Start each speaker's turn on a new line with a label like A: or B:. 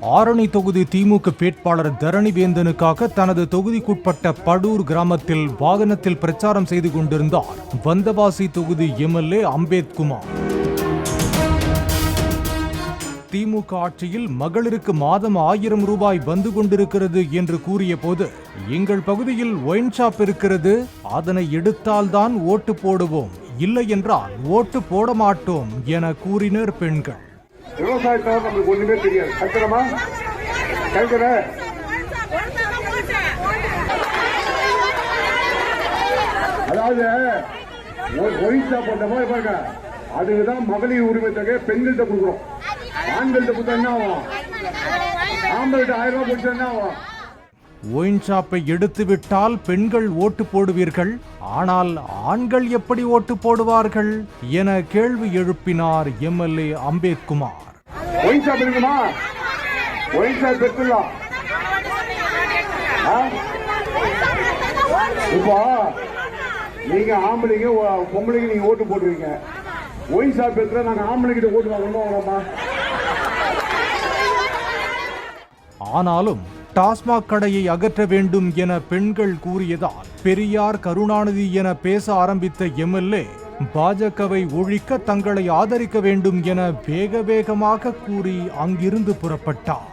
A: ஆரணி தொகுதி திமுக வேட்பாளர் தரணிவேந்தனுக்காக தனது தொகுதிக்குட்பட்ட படூர் கிராமத்தில் வாகனத்தில் பிரச்சாரம் செய்து கொண்டிருந்தார் வந்தவாசி தொகுதி எம்எல்ஏ அம்பேத்குமார். திமுக ஆட்சியில் மகளிருக்கு மாதம் 1000 ரூபாய் வந்து கொண்டிருக்கிறது என்று கூறிய போது, எங்கள் பகுதியில் ஒயின் ஷாப் இருக்கிறது, அதனை எடுத்தால்தான் ஓட்டு போடுவோம், இல்லை என்றால் ஓட்டு போட மாட்டோம் என கூறினர் பெண்கள்.
B: விவசாயத்தை நம்மளுக்கு ஒண்ணுமே தெரியாது. கட்டுறமா கட்டுற அதாவது ஒயின் ஷாப் அந்த மாதிரி பாருங்க, அதுக்குதான் மகளிர் உரிமை தொகை பெண்கள்கிட்ட கொடுக்குறோம். ஆண்கள்கிட்ட கொடுத்தா என்ன ஆகும்? ஆண்கள்கிட்ட 1000 ரூபாய் கொடுத்தா என்ன ஆகும்?
A: ஒயின் ஷாப்பை எடுத்துவிட்டால் பெண்கள் ஓட்டு போடுவீர்கள், ஆனால் ஆண்கள் எப்படி ஓட்டு போடுவார்கள் என கேள்வி எழுப்பினார் எம்எல்ஏ அம்பேத்குமார்.
B: ஒயின் ஷாப் இருக்குமா? ஒயின் ஷாப் எடுத்துடலாம். இப்போ நீங்க ஆம்பளைங்க பொம்பளைங்க நீங்க ஓட்டு போட்டுருவீங்க. ஒயின் ஷாப் எடுத்துட்டா நாங்க ஆம்பளைங்கிட்ட ஓட்டு வாங்கணுமா?
A: ஆனாலும் டாஸ்மாக் கடையை அகற்ற வேண்டும் என பெண்கள் கூறியதால் பெரியார் கருணாநிதி என பேச ஆரம்பித்த எம்எல்ஏ பாஜகவை ஒழிக்க தங்களை ஆதரிக்க வேண்டும் என வேக வேகமாக கூறி அங்கிருந்து புறப்பட்டார்.